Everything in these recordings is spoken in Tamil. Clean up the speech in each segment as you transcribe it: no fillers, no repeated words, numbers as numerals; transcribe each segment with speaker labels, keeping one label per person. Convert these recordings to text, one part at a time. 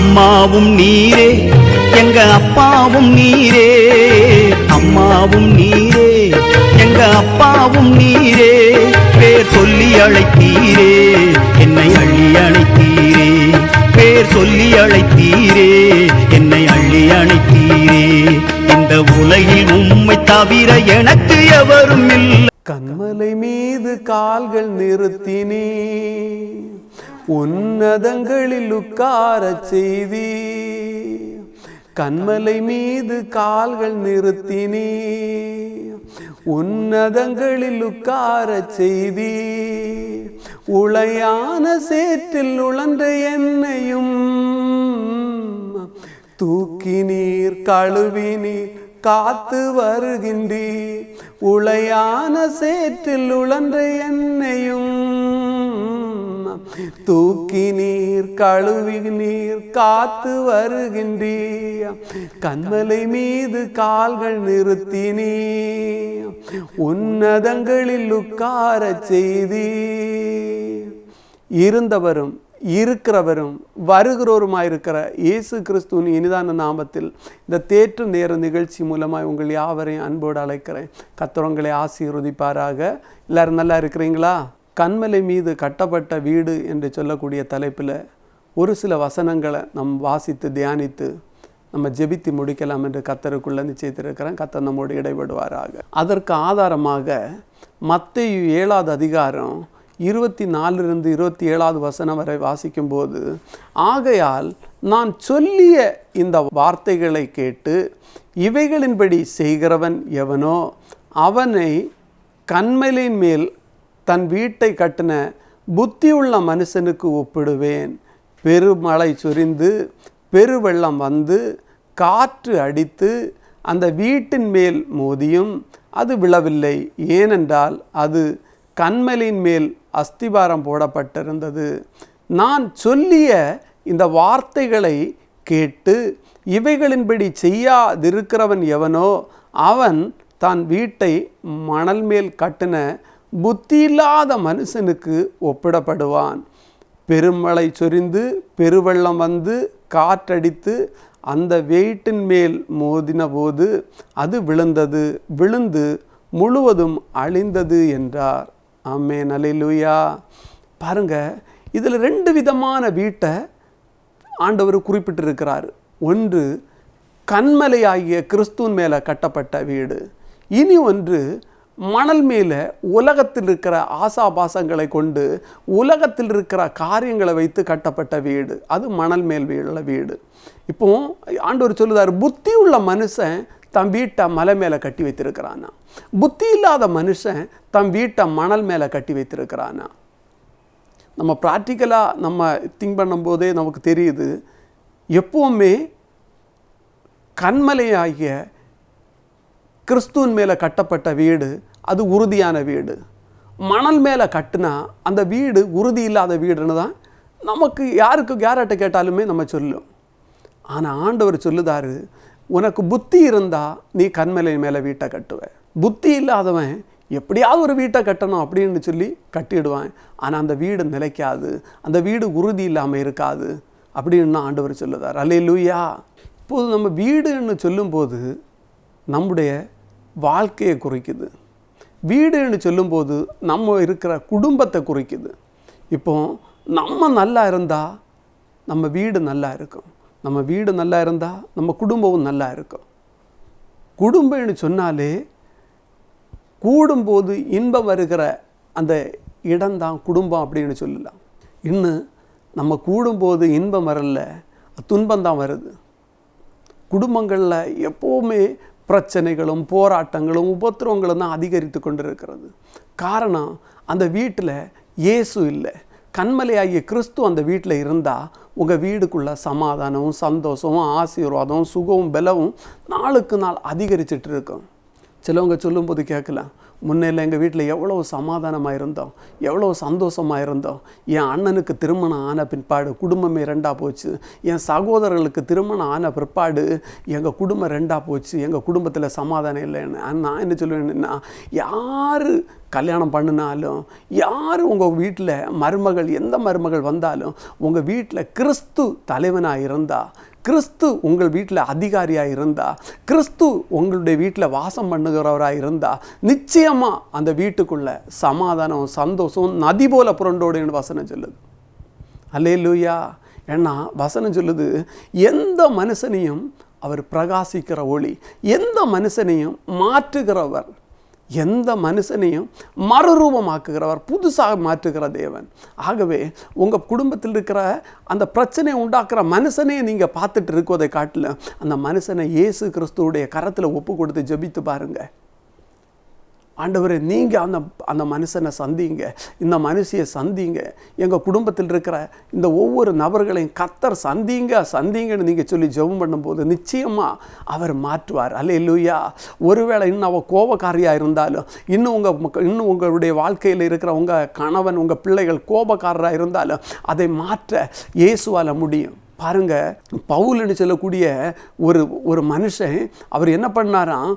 Speaker 1: அம்மாவும் நீரே எங்க அப்பாவும் நீரே, அம்மாவும் நீரே எங்க அப்பாவும் நீரே, பேர் சொல்லி அழைத்தீரே என்னை அள்ளி அணைத்தீரே, பேர் சொல்லி அழைத்தீரே என்னை அள்ளி அணைத்தீரே, இந்த உலகில் உம்மை தவிர எனக்கு எவரும் இல்லை.
Speaker 2: கண்மலை மீது கால்கள் நிறுத்தினீ, உன்னதங்களில் உட்கார செய்தி. கண்மலை மீது கால்கள் நிறுத்தினீ, உன்னதங்களில் உட்கார செய்தி. உளையான சேற்றில் உழன்ற என்னையும் தூக்கி நீர் கழுவி நீர் காத்து வருகின்றீர். உளையான சேற்றில் உழன்ற என்னையும் தூக்கி நீர் கழுவி நீர் காத்து வருகின்றீர். கண்மலை மீது கால்கள் நிறுத்தினீ, உன்னதங்களில் உட்கார செய்தி. இருந்தவரும் இருக்கிறவரும் வருகிறவருமாயிருக்கிற இயேசு கிறிஸ்துவின் இனிதான நாமத்தில் இந்த தேற்று நேர நிகழ்ச்சி மூலமாக உங்கள் யாவரையும் அன்போடு அழைக்கிறேன். கர்த்தர் உங்களை ஆசீர்வதிப்பாராக. எல்லாரும் நல்லா இருக்கிறீங்களா? கண்மலை மீது கட்டப்பட்ட வீடு என்று சொல்லக்கூடிய தலைப்பில் ஒரு சில வசனங்களை நம் வாசித்து தியானித்து நம்ம ஜெபித்து முடிக்கலாம் என்று கர்த்தருக்குள்ள நிச்சயித்திருக்கிறேன். கர்த்தர் நம்மோடு இடைபடுவாராக. அதற்கு ஆதாரமாக மத்தேயு 7வது அதிகாரம் 24 27 வசனம் வரை வாசிக்கும்போது, ஆகையால் நான் சொல்லிய இந்த வார்த்தைகளை கேட்டு இவைகளின்படி செய்கிறவன் எவனோ அவனை கண்மலையின் மேல் தன் வீட்டை கட்டின புத்தியுள்ள மனுஷனுக்கு ஒப்பிடுவேன். பெருமழை சொரிந்து பெருவெள்ளம் வந்து காற்று அடித்து அந்த வீட்டின் மேல் மோதியும் அது விழவில்லை, ஏனென்றால் அது கண்மலையின் மேல் அஸ்திபாரம் போடப்பட்டிருந்தது. நான் சொல்லிய இந்த வார்த்தைகளை கேட்டு இவைகளின்படி செய்யாதிருக்கிறவன் எவனோ அவன் தன் வீட்டை மணல் மேல் கட்டின புத்தியில்லாத மனுஷனுக்கு ஒப்பிடப்படுவான். பெருமழை சொரிந்து பெருவெள்ளம் வந்து காற்றடித்து அந்த வீட்டின் மேல் மோதின போது அது விழுந்தது, விழுந்து முழுவதும் அழிந்தது என்றார். ஆமென், அல்லேலூயா. பாருங்க, இதில் 2 விதமான வீட்டை ஆண்டவர் குறிப்பிட்டிருக்கிறார். ஒன்று கண்மலையாகிய கிறிஸ்துவின் மேலே கட்டப்பட்ட வீடு, இனி ஒன்று மணல் மேலே உலகத்தில் இருக்கிற ஆசாபாசங்களை கொண்டு உலகத்தில் இருக்கிற காரியங்களை வைத்து கட்டப்பட்ட வீடு, அது மணல் மேல் உள்ள வீடு. இப்போ ஆண்டவர் சொல்லுதார், புத்தி உள்ள மனுஷன் தம் வீட்டை மலை மேலே கட்டி வைத்திருக்கிறானா, புத்தி இல்லாத மனுஷன் தம் வீட்டை மணல் மேலே கட்டி வைத்திருக்கிறானா. நம்ம ப்ராக்டிக்கலாக நம்ம திங்க் பண்ணும்போதே நமக்கு தெரியுது, எப்பவுமே கண்மலையாகிய கிறிஸ்துவின் மேலே கட்டப்பட்ட வீடு அது உறுதியான வீடு. மணல் மேலே கட்டினா அந்த வீடு உறுதி இல்லாத வீடுன்னு தான் நமக்கு யார்கிட்ட கேட்டாலுமே நம்ம சொல்லும். ஆனால் ஆண்டவர் சொல்லுதாரு, உனக்கு புத்தி இருந்தால் நீ கண்மலை மேலே வீட்டை கட்டுவ. புத்தி இல்லாதவன் எப்படியாவது ஒரு வீட்டை கட்டணும் அப்படின்னு சொல்லி கட்டிடுவான். ஆனால் அந்த வீடு நிலைக்காது, அந்த வீடு உறுதி இல்லாமல் இருக்காது அப்படின்னு ஆண்டவர் சொல்லுதார். அல்லேலூயா. இப்போது நம்ம வீடுன்னு சொல்லும்போது நம்முடைய வாழ்க்கையை குறிக்குது. வீடுன்னு சொல்லும்போது நம்ம இருக்கிற குடும்பத்தை குறிக்குது. இப்போ நம்ம நல்லா இருந்தால் நம்ம வீடு நல்லா இருக்கும், நம்ம வீடு நல்லா இருந்தால் நம்ம குடும்பமும் நல்லா இருக்கும். குடும்பம்னு சொன்னாலே கூடும்போது இன்பம் வருகிற அந்த இடம்தான் குடும்பம் அப்படின்னு சொல்லலாம். இன்னும் நம்ம கூடும்போது இன்பம் வரல, துன்பம்தான் வருது. குடும்பங்களில் எப்போவுமே பிரச்சனைகளும் போராட்டங்களும் உபத்திரவங்களும் தான் அதிகரித்து கொண்டு இருக்கிறது. காரணம், அந்த வீட்டில் இயேசு இல்லை. கண்மலையாகிய கிறிஸ்து அந்த வீட்டில் இருந்தால் உங்கள் வீடுக்குள்ள சமாதானமும் சந்தோஷமும் ஆசீர்வாதமும் சுகமும் பலமும் நாளுக்கு நாள் அதிகரிச்சுட்டு இருக்கும். சிலவங்க சொல்லும்போது கேட்கலாம், முன்னையில் எங்கள் வீட்டில் எவ்வளோ சமாதானமாக இருந்தோம், எவ்வளோ சந்தோஷமாக இருந்தோம். என் அண்ணனுக்கு திருமணம் ஆன பிற்பாடு குடும்பமே ரெண்டாக போச்சு. என் சகோதரர்களுக்கு திருமணம் ஆன பிற்பாடு எங்கள் குடும்பம் ரெண்டாக போச்சு. எங்கள் குடும்பத்தில் சமாதானம் இல்லைன்னு நான் என்ன சொல்லுவேன்னா, யார் கல்யாணம் பண்ணினாலும், யார் உங்கள் வீட்டில் மருமகள், எந்த மருமகள் வந்தாலும் உங்கள் வீட்டில் கிறிஸ்து தலைவனாக இருந்தால், கிறிஸ்து உங்கள் வீட்டில் அதிகாரியாக இருந்தால், கிறிஸ்து உங்களுடைய வீட்டில் வாசம் பண்ணுகிறவராக இருந்தால், நிச்சயமாக அந்த வீட்டுக்குள்ளே சமாதானம் சந்தோஷம் நதி போல புரண்டோடுன்னு வசனம் சொல்லுது. அல்லேலூயா. ஏன்னா வசனம் சொல்லுது, எந்த மனுஷனையும் அவர் பிரகாசிக்கிற ஒளி, எந்த மனுஷனையும் மாற்றுகிறவர், எந்த மனுஷனையும் மறுரூபமாக்குகிறவர், புதுசாக மாற்றுகிற தேவன். ஆகவே உங்கள் குடும்பத்தில் இருக்கிற அந்த பிரச்சனையை உண்டாக்குற மனுஷனையே நீங்கள் பார்த்துட்டு இருக்குவதை காட்டிலும் அந்த மனுஷனை இயேசு கிறிஸ்துவுடைய கரத்தில் ஒப்பு கொடுத்து ஜெபித்து பாருங்கள். ஆண்டவரே, நீங்கள் அந்த மனுஷனை சந்திங்க, இந்த மனுஷியை சந்திங்க, எங்கள் குடும்பத்தில் இருக்கிற இந்த ஒவ்வொரு நபர்களையும் கர்த்தர் சந்திங்கன்னு நீங்கள் சொல்லி ஜெபம் பண்ணும்போது நிச்சயமாக அவர் மாற்றுவார். அல்லேலூயா. ஒருவேளை இன்னும் அவள் கோபக்காரியாக இருந்தாலும், இன்னும் உங்களுடைய வாழ்க்கையில் இருக்கிற உங்கள் கணவன், உங்கள் பிள்ளைகள் கோபக்காரராக இருந்தாலும் அதை மாற்ற இயேசுவால் முடியும். பாருங்க, பவுல்னு சொல்லக்கூடிய ஒரு மனுஷன், அவர் என்ன பண்ணாராம்,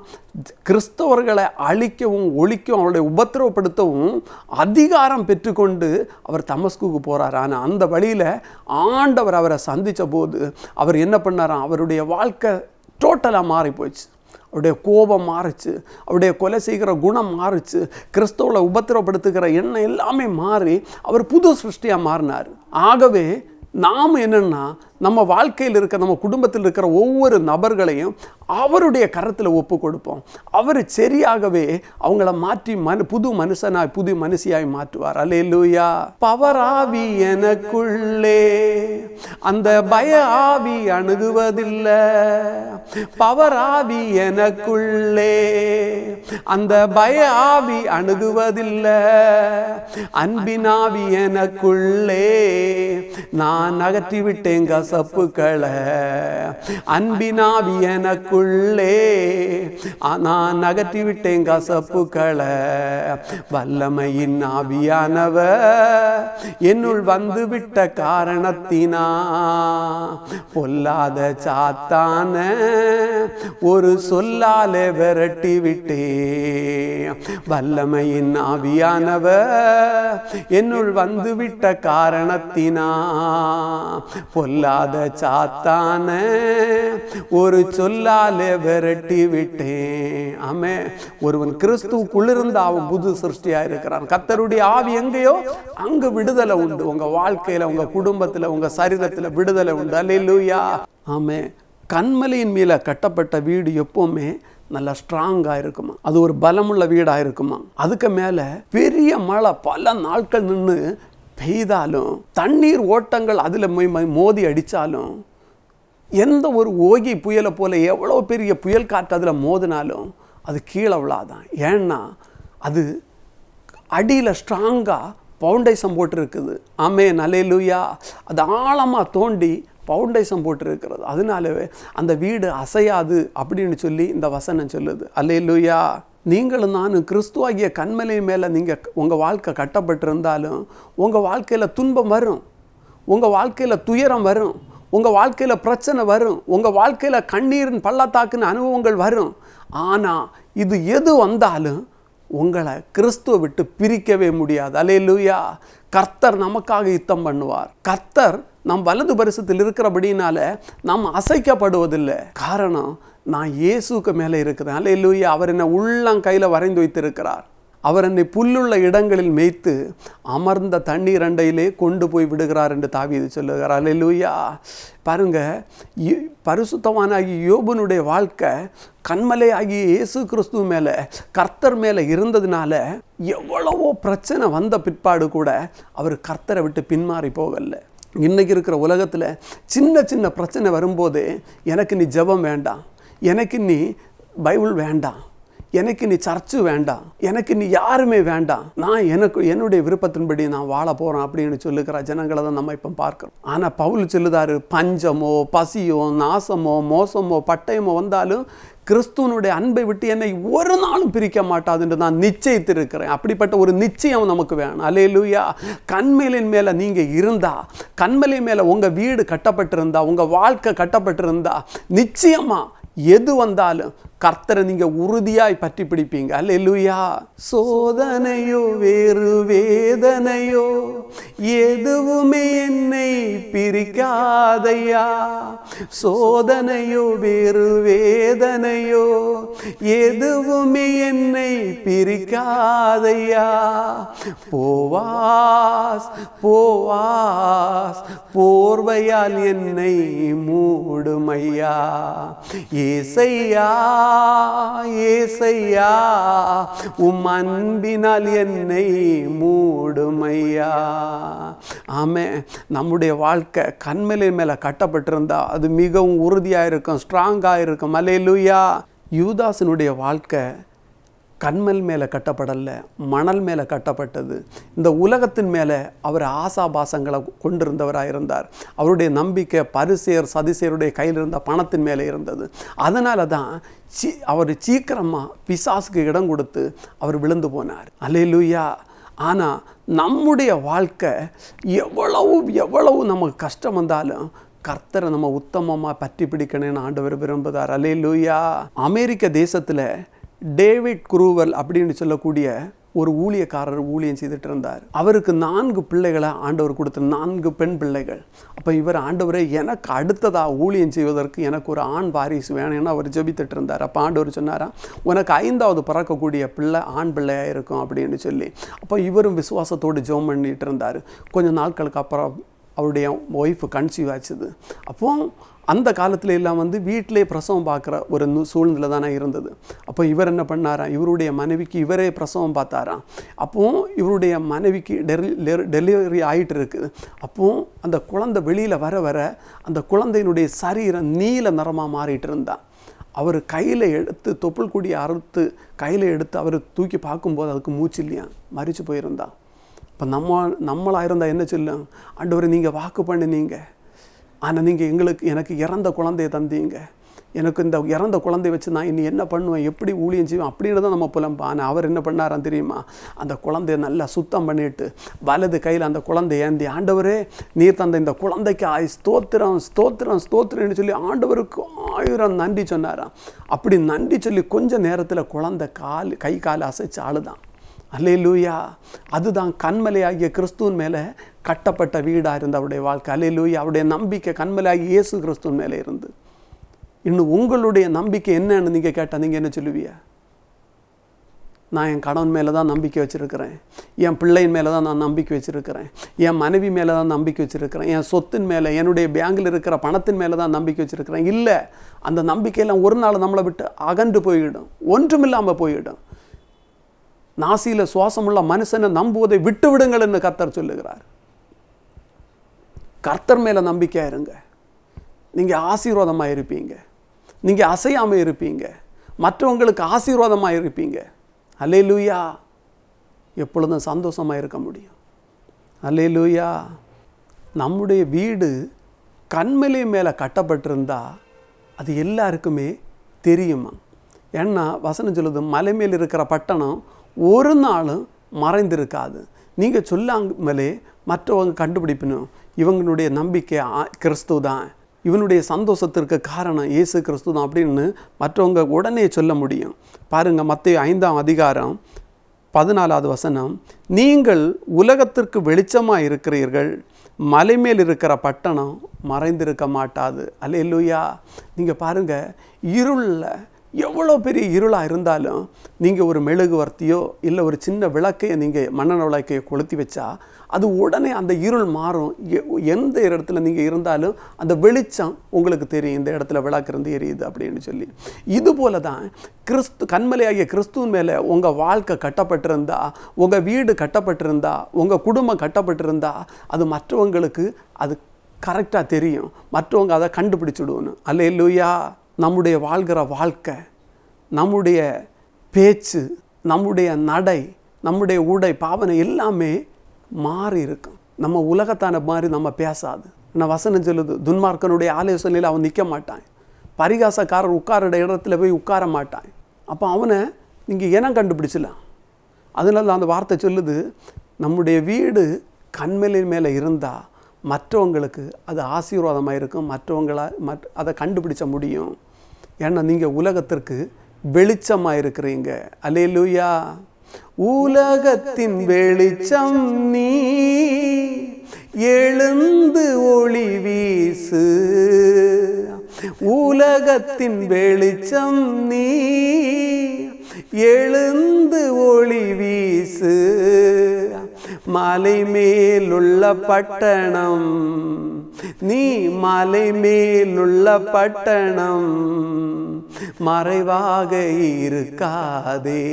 Speaker 2: கிறிஸ்தவர்களை அழிக்கவும் ஒழிக்கவும் அவருடைய உபத்திரவப்படுத்தவும் அதிகாரம் பெற்றுக்கொண்டு அவர் தமஸ்குக்கு போகிறார். ஆனால் அந்த வழியில் ஆண்டவர் அவரை சந்தித்த போது அவர் என்ன பண்ணாராம், அவருடைய வாழ்க்கை டோட்டலாக மாறி போச்சு. அவருடைய கோபம் மாறிச்சு, அவருடைய கொலை செய்கிற குணம் மாறிச்சு, கிறிஸ்தவர்களை உபத்திரவப்படுத்துகிற எண்ணம் எல்லாமே மாறி அவர் புது சிருஷ்டியாக மாறினார். ஆகவே நாம் என்னென்னா, நம்ம வாழ்க்கையில் இருக்கிற, நம்ம குடும்பத்தில் இருக்கிற ஒவ்வொரு நபர்களையும் அவருடைய கரத்தில் ஒப்பு கொடுப்போம். அவர் சரியாகவே அவங்கள மாற்றி புது மனுஷனாய் புது மனுஷியாய் மாற்றுவார். அல்லேலூயா. பவராவி எனக்குள்ளே அந்த பய ஆவி அணுகுவதில்லை, பவராவி எனக்குள்ளே அந்த பய ஆவி அணுகுவதில்லை, அன்பினாவி எனக்குள்ளே நான் அகற்றி விட்டேன் கசப்புக்களை, அன்பினாவி எனக்குள்ளே நான் அகற்றி விட்டேன் கசப்புக்களை, வல்லமையின் ஆவியானவர் என்னுள் வந்து விட்ட காரணத்தினா பொல்லாத சாத்தான ஒரு சொல்லாலே விரட்டி விட்டேன், வல்லமையின் ஆவியானவர் என்னுள் வந்து விட்ட காரணத்தினா பொல்லாத சாத்தான ஒரு சொல்லாலே விரட்டி விட்டேன். ஆமே. ஒருவன் கிறிஸ்துவுக்குள்ளிருந்து அவன் புது சிருஷ்டியா இருக்கிறான். கர்த்தருடைய ஆவி எங்கேயோ அங்க விடுதலை உண்டு. உங்க வாழ்க்கையில, உங்க குடும்பத்துல, உங்க சரீரத்துல விடுதலை உண்டு. அல்லேலூயா. ஆமே. கன்மலையின் மேல கட்டப்பட்ட வீடு எப்பவுமே நல்லா ஸ்ட்ராங்காக இருக்குமா, அது ஒரு பலமுள்ள வீடாக இருக்குமா. அதுக்கு மேலே பெரிய மழை பல நாட்கள் நின்று பெய்தாலும், தண்ணீர் ஓட்டங்கள் அதில் மோதி அடித்தாலும், எந்த ஒரு ஓகி புயலை போல எவ்வளோ பெரிய புயல் காற்று அதில் மோதினாலும் அது கீழே விழாதான். ஏன்னா அது அடியில் ஸ்ட்ராங்காக பவுண்டேஷன் போட்டிருக்குது. ஆமென். அல்லேலூயா. அது ஆழமாக தோண்டி பவுண்டேஷன் போட்டிருக்கிறது. அதனாலவே அந்த வீடு அசையாது அப்படின்னு சொல்லி இந்த வசனம் சொல்லுது. அல்லேலூயா. நீங்களும் நானும் கிறிஸ்துவாகிய கன்மலை மேலே உங்கள் வாழ்க்கை கட்டப்பட்டிருந்தாலும் உங்கள் வாழ்க்கையில் துன்பம் வரும், உங்கள் வாழ்க்கையில் துயரம் வரும், உங்கள் வாழ்க்கையில் பிரச்சனை வரும், உங்கள் வாழ்க்கையில் கண்ணீரின் பள்ளத்தாக்குன்னு அனுபவங்கள் வரும். ஆனால் இது எது வந்தாலும் உங்களை கிறிஸ்துவை விட்டு பிரிக்கவே முடியாது. அல்லேலூயா. கர்த்தர் நமக்காக யுத்தம் பண்ணுவார். கர்த்தர் நம் வலது பரிசத்தில் இருக்கிறபடினால நாம் அசைக்கப்படுவதில்லை. காரணம், நான் இயேசுக்கு மேலே இருக்கிறேன். அல்லேலூயா. அவர் என்னை உள்ளங்கையில் வரைந்து வைத்திருக்கிறார். அவர் என்னை புல்லுள்ள இடங்களில் மேய்த்து அமர்ந்த தண்ணீர் அண்டையிலே கொண்டு போய் விடுகிறார் என்று தாவீது சொல்லுகிறார். அல்லேலூயா. பாருங்க, பரிசுத்தவானாகிய யோபனுடைய வாழ்க்கை கன்மலை ஆகிய இயேசு கிறிஸ்துவ மேலே, கர்த்தர் மேலே இருந்ததுனால எவ்வளவோ பிரச்சனை வந்த பிற்பாடு கூட அவர் கர்த்தரை விட்டு பின்மாறி போகலை. இன்றைக்கி இருக்கிற உலகத்தில் சின்ன சின்ன பிரச்சனை வரும்போது எனக்கு நீ ஜெபம் வேண்டாம், எனக்கு நீ பைபிள் வேண்டாம், எனக்கு நீ சர்ச்சு வேண்டாம், எனக்கு நீ யாருமே வேண்டாம், நான் என்னுடைய விருப்பத்தின்படி நான் வாழ போகிறேன் அப்படின்னு சொல்லுகிற ஜனங்களை தான் நம்ம இப்போ பார்க்குறோம். ஆனால் பவுல் சொல்லுதாரு, பஞ்சமோ பசியோ நாசமோ மோசமோ பட்டயமோ வந்தாலும் கிறிஸ்துவனுடைய அன்பை விட்டு என்னை ஒரு நாளும் பிரிக்க மாட்டாது என்று நான் நிச்சயித்திருக்கிறேன். அப்படிப்பட்ட ஒரு நிச்சயம் நமக்கு வேணும். அல்லேலூயா. கன்மலையின் மேலே நீங்கள் இருந்தா, கன்மலையின் மேலே உங்கள் வீடு கட்டப்பட்டிருந்தா, உங்கள் வாழ்க்கை கட்டப்பட்டிருந்தா, நிச்சயமா எது வந்தாலும் கர்த்தரை நீங்க உறுதியாய் பற்றி பிடிப்பீங்க. அல்லேலூயா. சோதனையோ வேறு வேதனையோ எதுவுமே என்னை பிரிக்காதையா, சோதனையோ வேறு வேதனையோ எதுவுமே என்னை பிரிக்காதையா, போவாஸ் போவாஸ் போர்வையால் என்னை மூடுமையா, ஏசையா ஏசையா உம் அன்பினால் என்னை மூடுமையா. ஆமே, நம்முடைய வாழ்க்கை கன்மலையின் மேலே கட்டப்பட்டிருந்தா அது மிகவும் உறுதியாக இருக்கும், ஸ்ட்ராங்காக இருக்கும். அல்லேலூயா. யூதாசனுடைய வாழ்க்கை கன்மல் மேலே கட்டப்படலை, மணல் மேலே கட்டப்பட்டது. இந்த உலகத்தின் மேலே அவர் ஆசாபாசங்களை கொண்டிருந்தவராக இருந்தார். அவருடைய நம்பிக்கை பரிசேயர் சதிசேயருடைய கையில் இருந்த பணத்தின் மேலே இருந்தது. அதனால தான் அவர் சீக்கிரமாக பிசாசுக்கு இடம் கொடுத்து அவர் விழுந்து போனார். அல்லேலூயா. ஆனால் நம்முடைய வாழ்க்கை எவ்வளவு நமக்கு கஷ்டம் வந்தாலும் கர்த்தரை நம்ம உத்தமமாக பற்றி பிடிக்கணும்னு ஆண்டவர் விரும்புகிறார். அல்லேலூயா. அமெரிக்க தேசத்தில் டேவிட் குரூவல் அப்படின்னு சொல்லக்கூடிய ஒரு ஊழியக்காரர் ஊழியம் செய்துட்டு இருந்தார். அவருக்கு 4 பிள்ளைகளை ஆண்டவர் கொடுத்த 4 பெண் பிள்ளைகள். அப்போ இவர் ஆண்டவரை எனக்கு அடுத்ததாக ஊழியம் செய்வதற்கு எனக்கு ஒரு ஆண் வாரிசு வேணும்னு அவர் ஜெபித்துட்டு இருந்தார். அப்போ ஆண்டவர் சொன்னாராம், உனக்கு 5வது பிறக்கக்கூடிய பிள்ளை ஆண் பிள்ளையாக இருக்கும் அப்படின்னு சொல்லி. அப்போ இவரும் விசுவாசத்தோடு ஜெபம் பண்ணிட்டு இருந்தார். கொஞ்சம் நாட்களுக்கு அப்புறம் அவருடைய ஒய்ஃபு கன்சீவ் ஆச்சுது. அப்போ அந்த காலத்தில் எல்லாம் வீட்டிலே பிரசவம் பார்க்குற ஒரு சூழ்நிலை தானே இருந்தது. அப்போ இவர் என்ன பண்ணாராம், இவருடைய மனைவிக்கு இவரே பிரசவம் பார்த்தாராம். அப்போது இவருடைய மனைவிக்கு டெலிவரி ஆகிட்டு இருக்குது. அப்போது அந்த குழந்தை வெளியில் வர வர அந்த குழந்தையினுடைய சரீரம் நீல நிறமாக மாறிட்டு இருந்தான். அவர் கையில் எடுத்து தொப்புள் கொடியை அறுத்து கையில் எடுத்து அவர் தூக்கி பார்க்கும்போது அதுக்கு மூச்சு இல்லையா, மரிச்சு போயிருந்தான். இப்போ நம்மளாக இருந்தால் என்ன சொல்லும், ஆண்டவரை நீங்கள் வாக்கு பண்ணினீங்க, ஆனால் நீங்கள் எனக்கு இறந்த குழந்தைய தந்தீங்க, எனக்கு இந்த இறந்த குழந்தைய வச்சு நான் இனி என்ன பண்ணுவேன், எப்படி ஊழியம் செய்வேன் அப்படின்னு தான் நம்ம புலம்பா. ஆனால் அவர் என்ன பண்ணாரான் தெரியுமா, அந்த குழந்தைய நல்லா சுத்தம் பண்ணிட்டு வலது கையில் அந்த குழந்தைய ஏந்தி, ஆண்டவரே நீர் தந்த இந்த குழந்தைக்கு ஸ்தோத்திரம் ஸ்தோத்திரம் ஸ்தோத்திரம்னு சொல்லி ஆண்டவருக்கு 1000 நன்றி சொன்னாராம். அப்படி நன்றி சொல்லி கொஞ்ச நேரத்தில் குழந்தை கை கால் அசைச்சு ஆளுதான். அல்லேலூயா. அதுதான் கன்மலையாகிய கிறிஸ்துவின் மேலே கட்டப்பட்ட வீடாக இருந்த அவருடைய வாழ்க்கை. அல்லேலூயா. அவருடைய நம்பிக்கை கன்மலையாகிய இயேசு கிறிஸ்துவின் மேலே இருந்து. இன்னும் உங்களுடைய நம்பிக்கை என்னன்னு நீங்கள் கேட்டால் நீங்கள் என்ன சொல்லுவீங்க? நான் என் கணவன் மேலே தான் நம்பிக்கை வச்சுருக்கிறேன், என் பிள்ளையின் மேலே தான் நான் நம்பிக்கை வச்சுருக்கிறேன், என் மனைவி மேலே தான் நம்பிக்கை வச்சுருக்கிறேன், என் சொத்தின் மேலே, என்னுடைய பேங்கில் இருக்கிற பணத்தின் மேலே தான் நம்பிக்கை வச்சுருக்கிறேன். இல்லை, அந்த நம்பிக்கையெல்லாம் ஒரு நாள் நம்மளை விட்டு அகன்று போயிடும், ஒன்றுமில்லாமல் போயிடும். நாசியில் சுவாசமுள்ள மனுஷனை நம்புவதை விட்டு விடுங்கள் என்று கர்த்தர் சொல்லுகிறார். கர்த்தர் மேலே நம்பிக்கையாக இருங்க, நீங்கள் ஆசீர்வாதமாக இருப்பீங்க, நீங்கள் அசையாமல் இருப்பீங்க, மற்றவங்களுக்கு ஆசீர்வாதமாக இருப்பீங்க. அல்லேலூயா. எப்பொழுதும் சந்தோஷமாக இருக்க முடியும். அல்லேலூயா. நம்முடைய வீடு கன்மலை மேலே கட்டப்பட்டிருந்தா அது எல்லாருக்குமே தெரியுமா? ஏன்னா வசனம் சொல்லுது, மலை மேல் இருக்கிற பட்டணம் ஒரு நாளும் மறைந்திருக்காது. நீங்கள் சொல்லாமலே மற்றவங்க கண்டுபிடிக்கணும், இவங்களுடைய நம்பிக்கை கிறிஸ்து தான், இவனுடைய சந்தோஷத்திற்கு காரணம் இயேசு கிறிஸ்து தான் அப்படின்னு மற்றவங்க உடனே சொல்ல முடியும். பாருங்கள், மத்தேயு 5ஆம் அதிகாரம் 14வது வசனம், நீங்கள் உலகத்திற்கு வெளிச்சமாக இருக்கிறீர்கள், மலை மேல் இருக்கிற பட்டணம் மறைந்திருக்க மாட்டாது. அல்லேலூயா. நீங்கள் பாருங்கள், இருளில் எவ்வளோ பெரிய இருளாக இருந்தாலும் நீங்கள் ஒரு மெழுகுவர்த்தியோ இல்லை ஒரு சின்ன விளக்கையை நீங்கள் மண்ணெண்ணெய் விளக்கையை கொளுத்தி வச்சா அது உடனே அந்த இருள் மாறும். எந்த இடத்துல நீங்கள் இருந்தாலும் அந்த வெளிச்சம் உங்களுக்கு தெரியும், இந்த இடத்துல விளக்கு இருந்து எரியுது அப்படின்னு சொல்லி. இதுபோல தான் கன்மலையாகிய கிறிஸ்துவின் மேலே உங்கள் வாழ்க்கை கட்டப்பட்டிருந்தா, உங்கள் வீடு கட்டப்பட்டிருந்தா, உங்கள் குடும்பம் கட்டப்பட்டிருந்தா அது மற்றவங்களுக்கு அது கரெக்டாக தெரியும், மற்றவங்க அதை கண்டுபிடிச்சிடுவோன்னு. அல்லேலூயா. நம்முடைய வாழ்கிற வாழ்க்கை, நம்முடைய பேச்சு, நம்முடைய நடை, நம்முடைய உடை பாவனை எல்லாமே மாறி இருக்கும். நம்ம உலகத்தான மாதிரி நம்ம பேசாது. நான் வசனம் சொல்லுது, துன்மார்க்கனுடைய ஆலோசனையில் அவன் நிற்க மாட்டான், பரிகாசக்காரர் உட்கார இடத்துல போய் உட்கார மாட்டான். அப்போ அவனை நீங்கள் இனம் கண்டுபிடிச்சலாம். அதனால அந்த வார்த்தை சொல்லுது, நம்முடைய வீடு கண்மலையின் மேலே இருந்தால் மற்றவங்களுக்கு அது ஆசீர்வாதமாக இருக்கும், அதை கண்டுபிடிச்ச முடியும். ஏன்னா நீங்கள் உலகத்திற்கு வெளிச்சமாக இருக்கிறீங்க. அல்லேலூயா. உலகத்தின் வெளிச்சம் நீ, எழுந்து ஒளி வீசு. உலகத்தின் வெளிச்சம் நீ, எழுந்து ஒளி வீசு. மலை மேலுள்ள பட்டணம் நீ, மலை மேலுள்ள பட்டணம் மறைவாக இருக்காதே,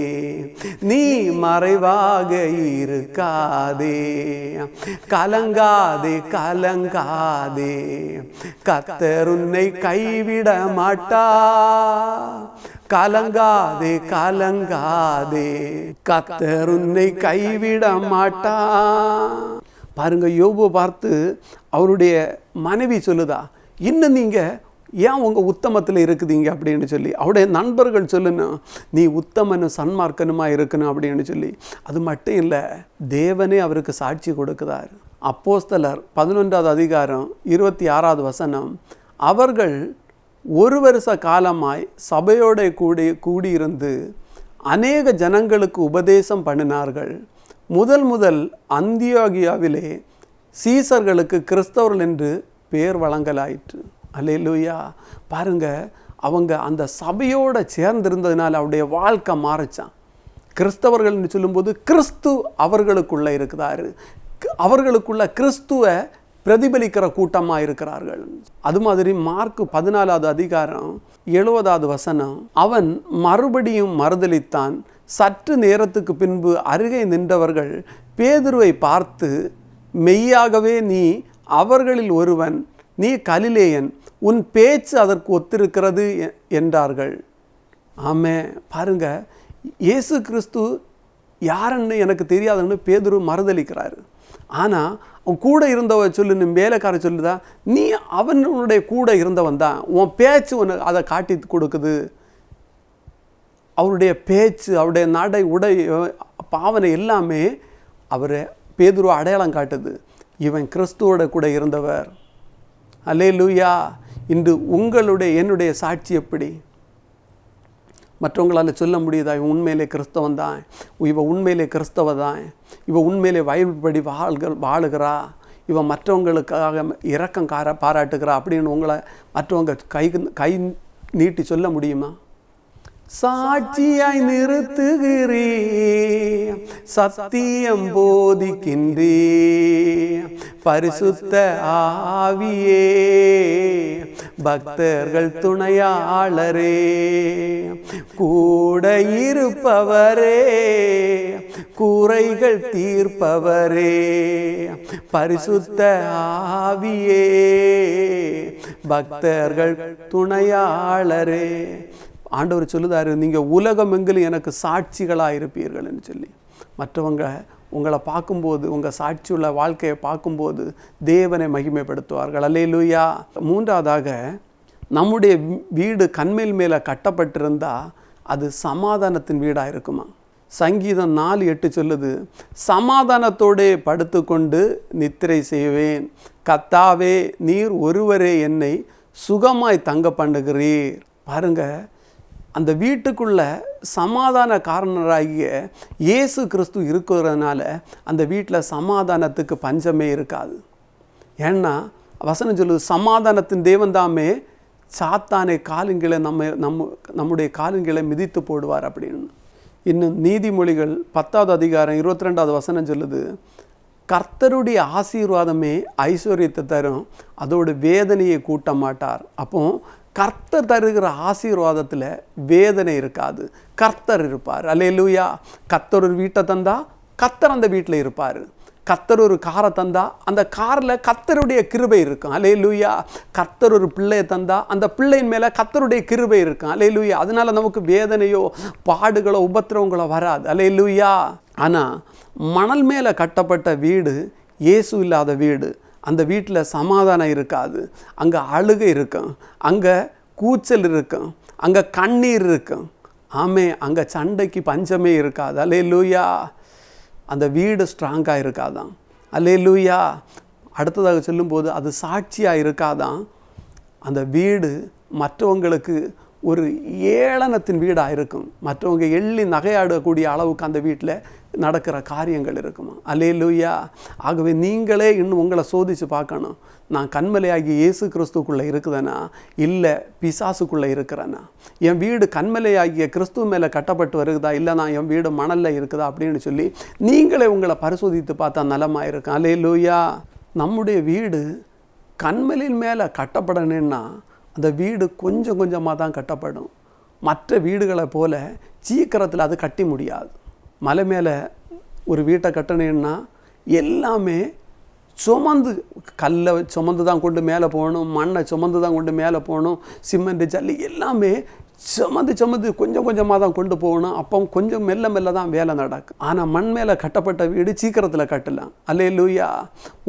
Speaker 2: நீ மறைவாக இருக்காதே. கலங்காதே கலங்காதே, கர்த்தர் உன்னை கைவிட மாட்டா. கலங்காதே கலங்காதே, கர்த்தர் உன்னை கைவிட மாட்டா. பாருங்க, யோபு பார்த்து அவருடைய மனைவி சொல்லுதா, இன்னும் நீங்கள் ஏன் உங்கள் உத்தமத்தில் இருக்குதுங்க அப்படின்னு சொல்லி. அவருடைய நண்பர்கள் சொல்லணும், நீ உத்தமனும் சன்மார்க்கனுமாக இருக்கணும் அப்படின்னு சொல்லி. அது மட்டும் இல்லை, தேவனே அவருக்கு சாட்சி கொடுக்குறார். அப்போஸ்தலர் 11வது அதிகாரம் 26வது வசனம், அவர்கள் 1 வருஷ காலமாய் சபையோட கூடியிருந்து அநேக ஜனங்களுக்கு உபதேசம் பண்ணினார்கள். முதல் அந்தியோகியாவிலே சீசர்களுக்கு கிறிஸ்தவர்கள் என்று பெயர் வழங்கலாயிற்று. அல்லேலூயா. பாருங்க, அவங்க அந்த சபையோடு சேர்ந்திருந்ததுனால அவருடைய வாழ்க்கை மாறிச்சான். கிறிஸ்தவர்கள் என்று சொல்லும்போது கிறிஸ்து அவர்களுக்குள்ளே இருக்கிறாரு, அவர்களுக்குள்ள கிறிஸ்துவை பிரதிபலிக்கிற கூட்டமாக இருக்கிறார்கள். அது மாதிரி மார்க் 14வது அதிகாரம் 70வது வசனம், அவன் மறுபடியும் மறுதலித்தான். சற்று நேரத்துக்கு பின்பு அருகே நின்றவர்கள் பேதுருவை பார்த்து, மெய்யாகவே நீ அவர்களில் ஒருவன், நீ கலிலேயன், உன் பேச்சு அதற்கு ஒத்திருக்கிறது என்றார்கள். ஆமே. பாருங்க, இயேசு கிறிஸ்து யாருன்னு எனக்கு தெரியாதுன்னு பேதுரு மறுதலிக்கிறாரு. ஆனால் அவன் கூட இருந்தவ சொல்லுன்னு வேலைக்கார சொல்லுதா, நீ அவனுடைய கூட இருந்தவன் தான், உன் பேச்சு உனக்கு அதை காட்டி கொடுக்குது. அவருடைய பேச்சு, அவருடைய நடை, உடை, பாவனை எல்லாமே அவரை பேதுரு அடையாளம் காட்டுது. இவன் கிறிஸ்துவோட கூட இருந்தவர். அல்லேலூயா. இன்று என்னுடைய சாட்சி எப்படி? மற்றவங்களால் சொல்ல முடியுதா, இவன் உண்மையிலே கிறிஸ்தவன் தான், இவன் உண்மையிலே கிறிஸ்தவ தான், இவன் உண்மையிலே வயல்படி வாழுகிறா, இவன் மற்றவங்களுக்காக இரக்கம் பாராட்டுகிறா அப்படின்னு உங்களை மற்றவங்க கை நீட்டி சொல்ல முடியுமா? சாட்சியாய் நிறுத்துகிறே, சத்தியம் போதிக்கின்றே, பரிசுத்த ஆவியே, பக்தர்கள் துணையாளரே, கூட இருப்பவரே, குறைகள் தீர்ப்பவரே, பரிசுத்த ஆவியே, பக்தர்கள் துணையாளரே. ஆண்டவர் சொல்லுதாரு, நீங்கள் உலகம் எங்கிலும் எனக்கு சாட்சிகளாக இருப்பீர்கள்னு சொல்லி. மற்றவங்க உங்களை பார்க்கும்போது, உங்கள் சாட்சியுள்ள வாழ்க்கையை பார்க்கும்போது தேவனை மகிமைப்படுத்துவார்கள். அல்லேலூயா. 3வதாக, நம்முடைய வீடு கண்மேல் மேலே கட்டப்பட்டிருந்தால் அது சமாதானத்தின் வீடாக இருக்குமா? சங்கீதம் 4:8 சொல்லுது, சமாதானத்தோடே படுத்துக்கொண்டு நித்திரை செய்வேன், கர்த்தாவே நீர் ஒருவரே என்னை சுகமாய் தங்க பண்ணுகிறீர். பாருங்க, அந்த வீட்டுக்குள்ள சமாதான காரணராகிய இயேசு கிறிஸ்து இருக்கிறதுனால அந்த வீட்டில் சமாதானத்துக்கு பஞ்சமே இருக்காது. ஏன்னா வசனம் சொல்லுது, சமாதானத்தின் தேவன் தாமே சாத்தானை காலுங்களை நம்முடைய காலுங்களை மிதித்து போடுவார் அப்படின்னு. இன்னும் நீதிமொழிகள் 10வது அதிகாரம் 22வது வசனம் சொல்லுது, கர்த்தருடைய ஆசீர்வாதமே ஐஸ்வர்யத்தை தரும், அதோட வேதனையை கூட்ட மாட்டார். அப்போ கர்த்தர் தருகிற ஆசீர்வாதத்தில் வேதனை இருக்காது, கர்த்தர் இருப்பார். அல்லேலூயா. கர்த்தர் ஒரு வீட்டை தந்தா கர்த்தர் அந்த வீட்டில் இருப்பார். கர்த்தர் ஒரு காரை தந்தா அந்த காரில் கர்த்தருடைய கிருபை இருக்கும். அல்லேலூயா. கர்த்தர் ஒரு பிள்ளையை தந்தா அந்த பிள்ளையின் மேலே கர்த்தருடைய கிருபை இருக்கும். அல்லேலூயா. அதனால நமக்கு வேதனையோ பாடுகளோ உபத்திரவங்களோ வராது. அல்லேலூயா. ஆனால் மணல் மேலே கட்டப்பட்ட வீடு இயேசு இல்லாத வீடு. அந்த வீட்டில் சமாதானம் இருக்காது, அங்கே அழுகை இருக்கும், அங்கே கூச்சல் இருக்கும், அங்கே கண்ணீர் இருக்கும். ஆமே, அங்கே சண்டைக்கு பஞ்சமே இருக்காது. அல்லேலூயா. அந்த வீடு ஸ்ட்ராங்காக இருக்காதான். அல்லேலூயா. அடுத்ததாக சொல்லும்போது அது சாட்சியாக இருக்காதான். அந்த வீடு மற்றவங்களுக்கு ஒரு ஏளனத்தின் வீடாக இருக்கும். மற்றவங்க எள்ளி நகையாடக்கூடிய அளவுக்கு அந்த வீட்டில் நடக்கிற காரியங்கள் இருக்குமா. அல்லேலூயா. ஆகவே நீங்களே இன்னும் உங்களை சோதித்து பார்க்கணும். நான் கண்மலையாகி இயேசு கிறிஸ்துக்குள்ளே இருக்குதுன்னா, இல்லை பிசாசுக்குள்ளே இருக்கிறேன்னா? என் வீடு கண்மலையாகிய கிறிஸ்துவ மேலே கட்டப்பட்டு வருகுதா, இல்லை நான் என் வீடு மணலில் இருக்குதா அப்படின்னு சொல்லி நீங்களே உங்களை பரிசோதித்து பார்த்தா நலமாக இருக்கும். அல்லேலூயா. நம்முடைய வீடு கண்மலையின் மேலே கட்டப்படணுன்னா அந்த வீடு கொஞ்சம் கொஞ்சமாக தான் கட்டப்படும். மற்ற வீடுகளை போல சீக்கிரத்தில் அது கட்டி முடியாது. மலை மேலே ஒரு வீட்டை கட்டணுன்னா எல்லாமே கல்லை சுமந்து தான் கொண்டு மேலே போகணும், மண்ணை சுமந்து தான் கொண்டு மேலே போகணும், சிமெண்ட் ஜல்லி எல்லாமே சுமந்து கொஞ்சம் கொஞ்சமாக தான் கொண்டு போகணும். அப்போ கொஞ்சம் மெல்ல மெல்ல தான் வேலை நடக்கும். ஆனால் மண் மேலே கட்டப்பட்ட வீடு சீக்கிரத்தில் கட்டலாம். அல்லேலூயா.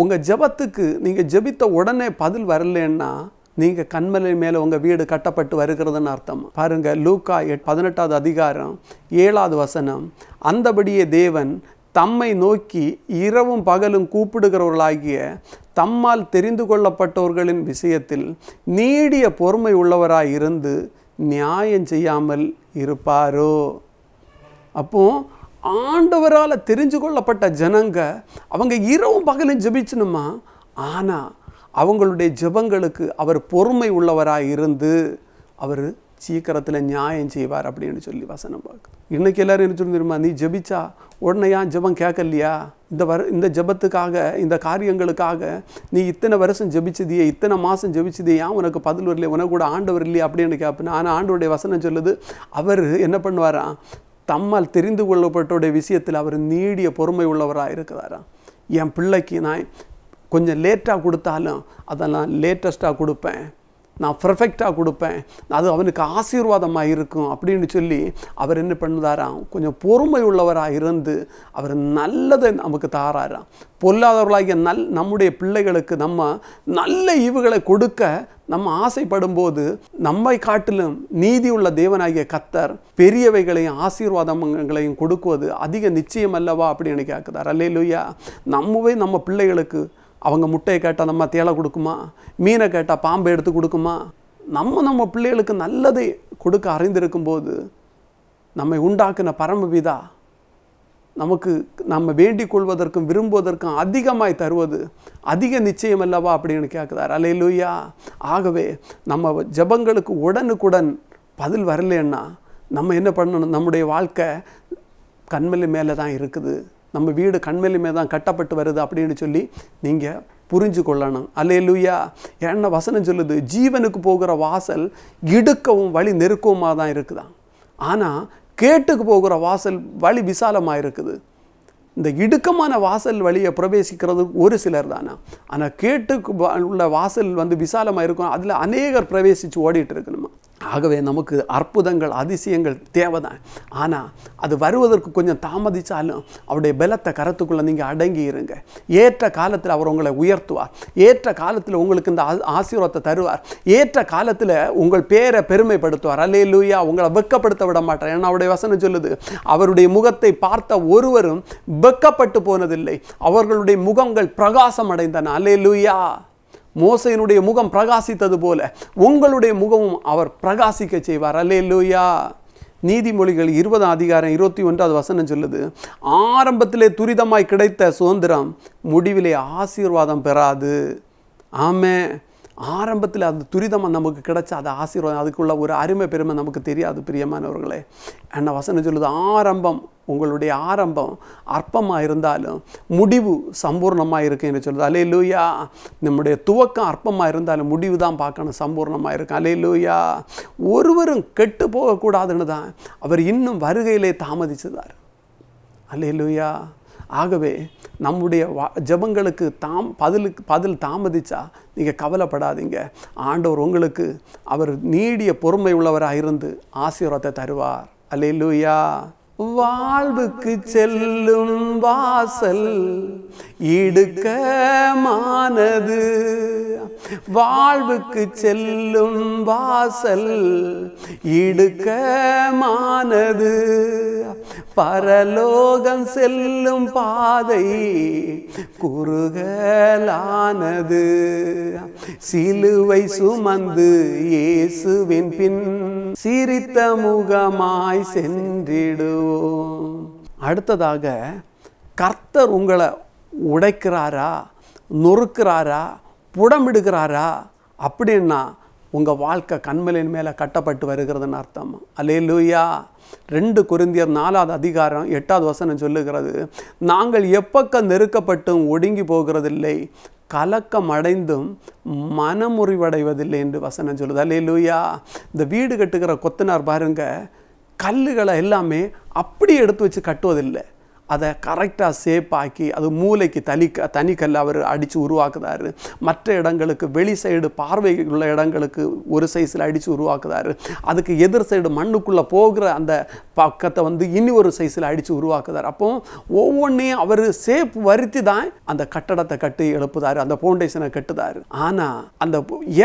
Speaker 2: உங்கள் ஜெபத்துக்கு நீங்கள் ஜெபித்த உடனே பதில் வரலன்னா நீங்கள் கண்மலை மேலே உங்கள் வீடு கட்டப்பட்டு வருகிறதுன்னு அர்த்தம். பாருங்கள், லூக்கா 18வது அதிகாரம் 7வது வசனம். அந்தபடியே தேவன் தம்மை நோக்கி இரவும் பகலும் கூப்பிடுகிறவர்களாகிய தம்மால் தெரிந்து கொள்ளப்பட்டவர்களின் விஷயத்தில் நீடிய பொறுமை உள்ளவராய் இருந்து நியாயம் செய்யாமல் இருப்பாரோ? அப்போ ஆண்டவரால் தெரிஞ்சு கொள்ளப்பட்ட ஜனங்க அவங்க இரவும் பகலும் ஜெபிச்சணுமா? ஆனால் அவங்களுடைய ஜெபங்களுக்கு அவர் பொறுமை உள்ளவராக இருந்து அவர் சீக்கிரத்தில் நியாயம் செய்வார் அப்படின்னு சொல்லி வசனம் பார்க்குது. இன்றைக்கி எல்லோரும் என்ன சொல்லி தெரியுமா? நீ ஜெபிச்சா உடனே ஏன் ஜெபம் கேட்கலையா? இந்த ஜெபத்துக்காக, இந்த காரியங்களுக்காக நீ இத்தனை வருஷம் ஜெபிச்சதியே, இத்தனை மாதம் ஜெபிச்சதே, ஏன் உனக்கு பதில் வரலையே, உனக்கு கூட ஆண்டவர் இல்லையா அப்படின்னு கேட்பேன். ஆனால் ஆண்டவருடைய வசனம் சொல்லுது, அவர் என்ன பண்ணுவாராம்? தம்மால் தெரிந்து கொள்ளப்பட்டோடைய விஷயத்தில் அவர் நீடிய பொறுமை உள்ளவராக இருக்கிறாராம். என் பிள்ளைக்கு நான் கொஞ்சம் லேட்டாக கொடுத்தாலும் அதெல்லாம் லேட்டஸ்ட்டாக கொடுப்பேன், நான் பர்ஃபெக்டாக கொடுப்பேன், அது அவனுக்கு ஆசீர்வாதமாக இருக்கும் அப்படின்னு சொல்லி அவர் என்ன பண்ணுதாராம்? கொஞ்சம் பொறுமை உள்ளவராக இருந்து அவர் நல்லதை நமக்கு தாராராம். பொல்லாதவர்களாகிய நம்முடைய பிள்ளைகளுக்கு நம்ம நல்ல ஈவுகளை கொடுக்க நம்ம ஆசைப்படும் போது நம்மை காட்டிலும் நீதி உள்ள தேவனாகிய கர்த்தர் பெரியவைகளையும் ஆசீர்வாதங்களையும் கொடுக்குவது அதிக நிச்சயம் அல்லவா அப்படின்னு கேட்குதார். அல்லேலூயா. நம்ம பிள்ளைகளுக்கு அவங்க முட்டையை கேட்டால் நம்ம தேலை கொடுக்குமா? மீனை கேட்டால் பாம்பை எடுத்து கொடுக்குமா? நம்ம பிள்ளைகளுக்கு நல்லதை கொடுக்க அறிந்திருக்கும் போது நம்மை உண்டாக்குன பரமபிதா நமக்கு நம்ம வேண்டிக் கொள்வதற்கும் விரும்புவதற்கும் அதிகமாய் தருவது அதிக நிச்சயம் அல்லவா அப்படின்னு கேட்குறார். அல்லேலூயா. ஆகவே நம்ம ஜெபங்களுக்கு உடனுக்குடன் பதில் வரலன்னா நம்ம என்ன பண்ணணும்? நம்முடைய வாழ்க்கை கண்மலை மேலே தான் இருக்குது, நம்ம வீடு கண்மலை மேலே தான் கட்டப்பட்டு வருது அப்படின்னு சொல்லி நீங்கள் புரிஞ்சு கொள்ளணும். அல்லேலூயா. என்ன வசனம் சொல்லுது? ஜீவனுக்கு போகிற வாசல் இடுக்கவும் வழி நெருக்கமாக தான் இருக்குதான், ஆனால் கேட்டுக்கு போகிற வாசல் வழி விசாலமாக இருக்குது. இந்த இடுக்கமான வாசல் வழியை பிரவேசிக்கிறது ஒரு சிலர் தானே, ஆனால் கேட்டுக்கு உள்ள வாசல் விசாலமாக இருக்கும், அதில் அநேகர் பிரவேசித்து ஓடிட்டு இருக்கணுமா. ஆகவே நமக்கு அற்புதங்கள் அதிசயங்கள் தேவைதான். ஆனால் அது வருவதற்கு கொஞ்சம் தாமதித்தாலும் அவருடைய பலத்தை கரத்துக்குள்ளே நீங்கள் அடங்கி இருங்க. ஏற்ற காலத்தில் அவர் உங்களை உயர்த்துவார், ஏற்ற காலத்தில் உங்களுக்கு இந்த ஆசீர்வாதத்தை தருவார், ஏற்ற காலத்தில் உங்கள் பேரை பெருமைப்படுத்துவார். அல்லேலூயா. உங்களை வெட்கப்படுத்த விட மாட்டார். ஏன்னா அவருடைய வசனம் சொல்லுது, அவருடைய முகத்தை பார்த்த ஒருவரும் வெட்கப்பட்டு போனதில்லை, அவர்களுடைய முகங்கள் பிரகாசம் அடைந்தன. அல்லேலூயா. மோசேயினுடைய முகம் பிரகாசித்தது போல உங்களுடைய முகமும் அவர் பிரகாசிக்க செய்வார். அல்லேலூயா. நீதிமொழிகள் 20 அதிகாரம் 21வது வசனம் சொல்லுது, ஆரம்பத்திலே துரிதமாய் கிடைத்த சுதந்திரம் முடிவிலே ஆசீர்வாதம் பெறாது. ஆமே. ஆரம்பத்தில் அது துரிதமாக நமக்கு கிடைச்சா அது ஆசீர்வாதம், அதுக்குள்ள ஒரு அருமை பெருமை நமக்கு தெரியாது. பிரியமானவர்களே, என்ன வசனம் சொல்லுது? உங்களுடைய ஆரம்பம் அற்பமாக இருந்தாலும் முடிவு சம்பூர்ணமாக இருக்கு என்று சொல்லுது. அல்லேலூயா. நம்முடைய துவக்கம் அற்பமாக இருந்தாலும் முடிவு தான் பார்க்கணும், சம்பூர்ணமாக இருக்கும். அல்லேலூயா. ஒருவரும் கெட்டு போகக்கூடாதுன்னு தான் அவர் இன்னும் வருகையிலே தாமதிச்சதார். அல்லேலூயா. ஆகவே நம்முடைய ஜெபங்களுக்கு பதில் தாமதிச்சா நீங்கள் கவலைப்படாதீங்க. ஆண்டவர் உங்களுக்கு அவர் நீடிய பொறுமை உள்ளவராக இருந்து ஆசீர்வாதத்தை தருவார். அல்லேலூயா. வாழ்வுக்கு செல்லும் வாசல் இடுக்கமானது, வாழ்வுக்கு செல்லும் வாசல் இடுக்கமானது, பரலோகம் செல்லும் பாதை குறுகலானது. சிலுவை சுமந்து இயேசுவின் பின் சிரித்த முகமாய் சென்றிடுவோம். அடுத்ததாக, கர்த்தர் உங்களை உடைக்கிறாரா, நொறுக்கிறாரா, புடமிடுகிறாரா அப்படின்னா உங்கள் வாழ்க்கை கன்மலையின் மேலே கட்டப்பட்டு வருகிறதுன்னு அர்த்தம். அல்லேலூயா. 2 கொரிந்தியர் 4வது அதிகாரம் 8வது வசனம் சொல்லுகிறது, நாங்கள் எப்பக்கம் நெருக்கப்பட்டும் ஒடுங்கி போகிறதில்லை, கலக்கம் அடைந்தும் மனமுறிவடைவதில்லை என்று வசனம் சொல்லுது. அல்லேலூயா. இந்த வீடு கட்டுகிற கொத்தனார் பாருங்க, கல்லுகளை எல்லாமே அப்படி எடுத்து வச்சு கட்டுவதில்லை, அதை கரெக்டாக ஷேப்பாக்கி அது மூளைக்கு தனி கல் அவர் அடித்து உருவாக்குதாரு. மற்ற இடங்களுக்கு வெளி சைடு பார்வை உள்ள இடங்களுக்கு ஒரு சைஸில் அடித்து உருவாக்குதாரு. அதுக்கு எதிர் சைடு மண்ணுக்குள்ளே போகிற அந்த பக்கத்தை இனி ஒரு சைஸில் அடித்து உருவாக்குதார். அப்போ ஒவ்வொன்றையும் அவர் ஷேப் வருத்தி தான் அந்த கட்டடத்தை கட்டி எழுப்புதாரு, அந்த ஃபவுண்டேஷனை கட்டுதாரு. ஆனால் அந்த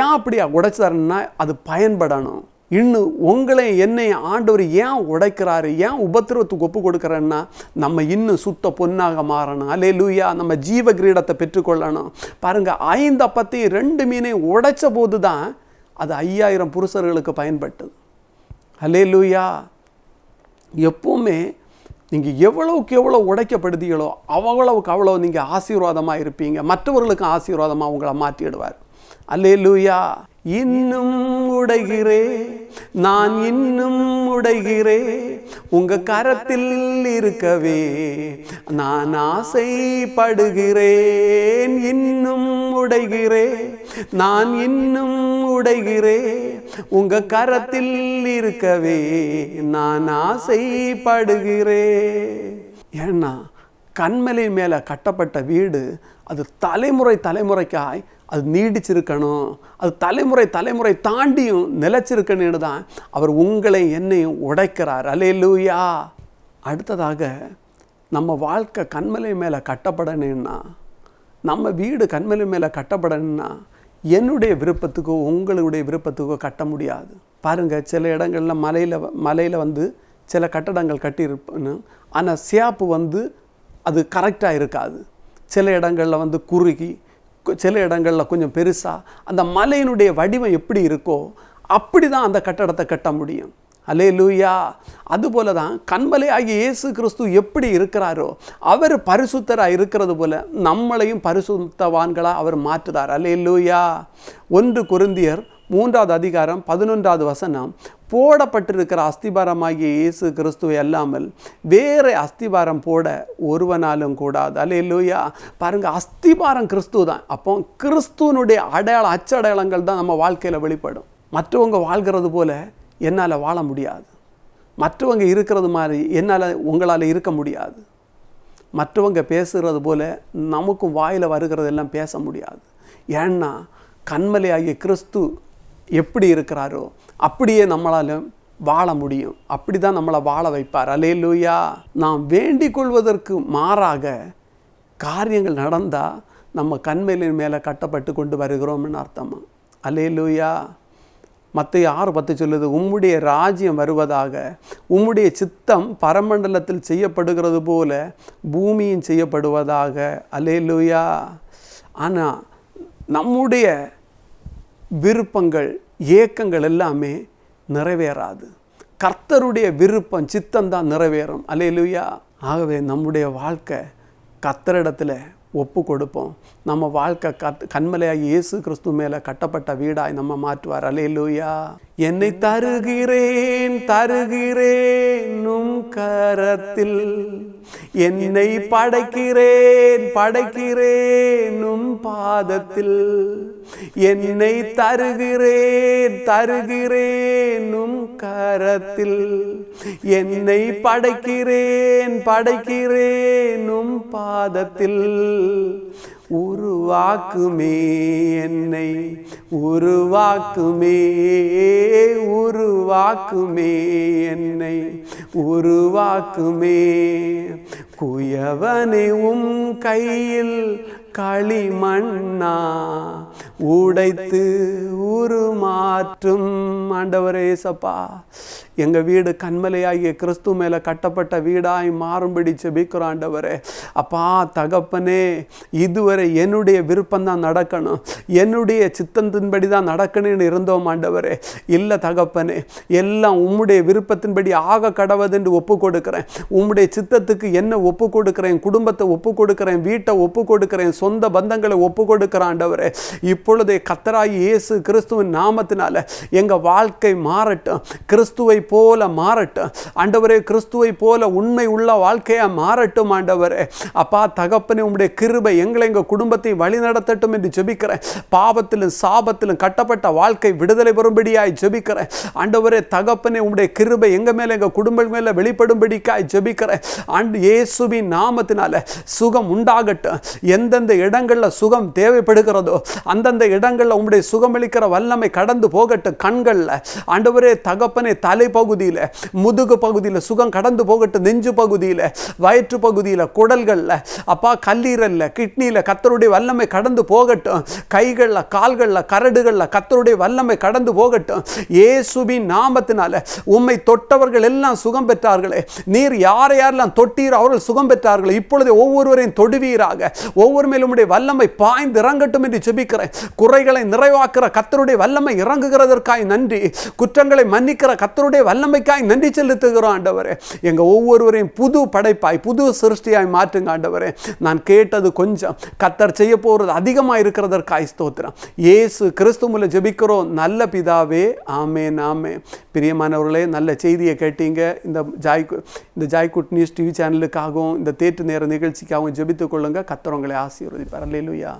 Speaker 2: ஏன் அப்படி உடைச்சாருன்னா அது பயன்படணும். இன்னும் உங்களை என்னை ஆண்டவர் ஏன் உடைக்கிறாரு, ஏன் உபத்திரவத்துக்கு ஒப்பு கொடுக்குறேன்னா நம்ம இன்னும் சுத்த பொன்னாக மாறணும். அல்லேலூயா. நம்ம ஜீவ கிரீடத்தை பெற்றுக்கொள்ளணும். பாருங்கள், 5 அப்பத்தையும் 2 மீனையும் உடைச்ச போது தான் அது 5000 புருஷர்களுக்கு பயன்பட்டது. அல்லேலூயா. எப்பவுமே நீங்கள் எவ்வளவுக்கு எவ்வளோ உடைக்கப்படுதீங்களோ அவ்வளவுக்கு அவ்வளோ நீங்கள் ஆசீர்வாதமாக இருப்பீங்க. மற்றவர்களுக்கும் ஆசீர்வாதமாக உங்களை மாற்றிடுவார். அல்லேலூயா. இன்னும் உடைகிறே, நான் இன்னும் உடைகிறே, உங்க கரத்தில் இருக்கவே நான் ஆசைப்படுகிறேன். இன்னும் உடைகிறே, நான் இன்னும் உடைகிறே, உங்க கரத்தில் இருக்கவே நான் ஆசைப்படுகிறேன். ஏன்னா கன்மலை மேலே கட்டப்பட்ட வீடு அது தலைமுறைக்காய் அது நீடிச்சிருக்கணும், அது தலைமுறை தாண்டியும் நிலைச்சிருக்கணுன்னு தான் அவர் உங்களை என்னையும் உடைக்கிறார். அல்லேலூயா. அடுத்ததாக, நம்ம வாழ்க்கை கன்மலை மேலே கட்டப்படணுன்னா, நம்ம வீடு கன்மலை மேலே கட்டப்படணுன்னா என்னுடைய விருப்பத்துக்கோ உங்களுடைய விருப்பத்துக்கோ கட்ட முடியாது. பாருங்கள், சில இடங்களில் மலையில் சில கட்டடங்கள் கட்டியிருப்பணும், ஆனால் சியாப்பு அது கரெக்டாக இருக்காது. சில இடங்களில் குறுகி, சில இடங்களில் கொஞ்சம் பெருசாக, அந்த மலையினுடைய வடிவம் எப்படி இருக்கோ அப்படி தான் அந்த கட்டடத்தை கட்ட முடியும். அல்லேலூயா. அதுபோல தான் கன்மலை ஆகிய இயேசு கிறிஸ்து எப்படி இருக்கிறாரோ அவர் பரிசுத்தராக இருக்கிறது போல நம்மளையும் பரிசுத்தவான்களாக அவர் மாற்றுறார். அல்லேலூயா. 1 கொரிந்தியர் 3வது அதிகாரம் 11வது வசனம், போடப்பட்டிருக்கிற அஸ்திபாரமாகிய இயேசு கிறிஸ்துவை அல்லாமல் வேறு அஸ்திபாரம் போட ஒருவனாலும் கூடாது. அல்லேலூயா. பாருங்கள், அஸ்திபாரம் கிறிஸ்து தான். அப்போ கிறிஸ்துவனுடைய அச்சடையாளங்கள் தான் நம்ம வாழ்க்கையில் வெளிப்படும். மற்றவங்க வாழ்கிறது போல என்னால் வாழ முடியாது, மற்றவங்க இருக்கிறது மாதிரி உங்களால் இருக்க முடியாது, மற்றவங்க பேசுகிறது போல நமக்கும் வாயில் வருகிறதெல்லாம் பேச முடியாது. ஏன்னா கன்மலை ஆகிய கிறிஸ்து எப்படி இருக்கிறாரோ அப்படியே நம்மளால் வாழ முடியும். அப்படி தான் நம்மளை வாழ வைப்பார். அல்லேலூயா. நாம் வேண்டிக் கொள்வதற்கு மாறாக காரியங்கள் நடந்தால் நம்ம கன்மலையின் மேலே கட்டப்பட்டு கொண்டு வருகிறோம்னு அர்த்தமா. அல்லேலூயா. மத்தேயு 6:10 சொல்லுது, உம்முடைய ராஜ்யம் வருவதாக, உம்முடைய சித்தம் பரமண்டலத்தில் செய்யப்படுகிறது போல பூமியும் செய்யப்படுவதாக. அல்லேலூயா. ஆனால் நம்முடைய விருப்பங்கள் ஏக்கங்கள் எல்லாமே நிறைவேறாது. கர்த்தருடைய விருப்பம் சித்தம்தான் நிறைவேறும். அல்லேலூயா. ஆகவே நம்முடைய வாழ்க்கை கர்த்தரிடத்தில் ஒப்பு கொடுப்போம். நம்ம வாழ்க்கை கன்மலையாகி இயேசு கிறிஸ்து மேலே கட்டப்பட்ட வீடாய் நம்ம மாற்றுவார். அல்லேலூயா. என்னை தருகிறேன் உம் கரத்தில், என்னை படைக்கிறேன் உம் பாதத்தில், என்னை தருகிறேன் உம் கரத்தில், என்னை படைக்கிறேன் உம் பாதத்தில், உருவாக்குமே என்னை, உருவாக்குமே என்னை, உருவாக்குமே. குயவனை உம் கையில் களிமண்ணா உடைத்து உருமாற்றும். ஆண்டவரே ஏசப்பா, எங்கள் வீடு கண்மலையாகிய கிறிஸ்து மேலே கட்டப்பட்ட வீடாய் மாறும்படி ஜெபிக்கிறோம் ஆண்டவரே. அப்பா தகப்பனே, இதுவரை என்னுடைய விருப்பம் தான் நடக்கணும், என்னுடைய சித்தத்தின்படி தான் நடக்கணும்னு இருந்தோம் ஆண்டவரே. இல்லை தகப்பனே, எல்லாம் உம்முடைய விருப்பத்தின்படி ஆக கடவுதென்று ஒப்பு கொடுக்கிறேன். உம்முடைய சித்தத்துக்கு என்ன ஒப்பு கொடுக்கிறேன், குடும்பத்தை ஒப்பு கொடுக்கிறேன், வீட்டை ஒப்பு கொடுக்கிறேன், சொந்த பந்தங்களை ஒப்பு கொடுக்கிறேன் ஆண்டவரே. இப்பொழுதே கர்த்தராகிய இயேசு கிறிஸ்துவின் நாமத்தினால எங்கள் வாழ்க்கை மாறட்டும், கிறிஸ்துவை போல மாறட்டும் ஆண்டவரே. கிறிஸ்துவை போல உண்மை உள்ள வாழ்க்கையா மாறட்டும் ஆண்டவரே. அப்பா தகப்பனே, உம்முடைய கிருபை எங்களை எங்கள் குடும்பத்தை வழி நடத்தட்டும் என்று ஜெபிக்கிறேன். பாவத்திலும் சாபத்திலும் கட்டப்பட்ட வாழ்க்கை விடுதலை பெறும்படியாய் ஜெபிக்கிறேன் ஆண்டவரே. தகப்பனே, உம்முடைய கிருபை எங்க மேல எங்க குடும்பம் மேல வெளிப்படும்படியாய் ஜெபிக்கிறேன். இயேசுவின் நாமத்தினால சுகம் உண்டாகட்டும். எந்தெந்த இடங்கள்ல சுகம் தேவைப்படுகிறதோ அந்தந்த இடங்கள்ல உம்முடைய சுகமளிக்கிற வல்லமை கடந்து போகட்டும். கண்கள்ல ஆண்டவரே தகப்பனே, தலை பகுதியில், முதுகு பகுதியில் சுகம் கடந்து போகட்டும். நெஞ்சு பகுதியில், வயிற்று பகுதியில், குடல்களில், அப்பா கல்லீரல்ல, கிட்னியில் கர்த்தருடைய வல்லமை கடந்து போகட்டும். கைகளில், கால்களில், கரடுகளில் கர்த்தருடைய வல்லமை கடந்து போகட்டும். இயேசுவின் நாமத்தினால உம்மை தொட்டவர்கள் எல்லாம் சுகம் பெற்றார்களே. நீர் யாரை யாரெல்லாம் தொட்டீர் அவர்கள் சுகம் பெற்றார்களே. இப்பொழுது ஒவ்வொருவரையும் தொடுவீராக. ஒவ்வொரு மேலும் உம்முடைய வல்லமை பாய்ந்து இறங்கட்டும் என்று ஜெபிக்கிறேன். குறைகளை நிறைவாக்குற கர்த்தருடைய வல்லமை இறங்குகிறதற்காய் நன்றி. குற்றங்களை மன்னிக்கிற கர்த்தருடைய வல்லமைக்காய் நன்றி செலுத்துகிறோம் ஆண்டவரே. எங்க ஒவ்வொருவரையும் புது படைப்பாய், புது சிருஷ்டியாய் மாற்றுங்க ஆண்டவரே. நான் கேட்டது கொஞ்சம், கர்த்தர் செய்ய போறது அதிகமாக இருக்கிறதற்காய் ஸ்தோத்திரம். இயேசு கிறிஸ்து மூலம் ஜெபிக்கிறோம் நல்ல பிதாவே, ஆமென் ஆமென். பிரியமானவர்களே, நல்ல செய்தியை கேட்டீங்க. இந்த ஜாய்குட் நியூஸ் டிவி சேனலுக்காகவும் இந்த தேற்று நேர நிகழ்ச்சிக்காகவும் ஜெபித்துக் கொள்ளுங்க. கர்த்தர் உங்களை ஆசீர்வதிப்பார். அல்லேலூயா.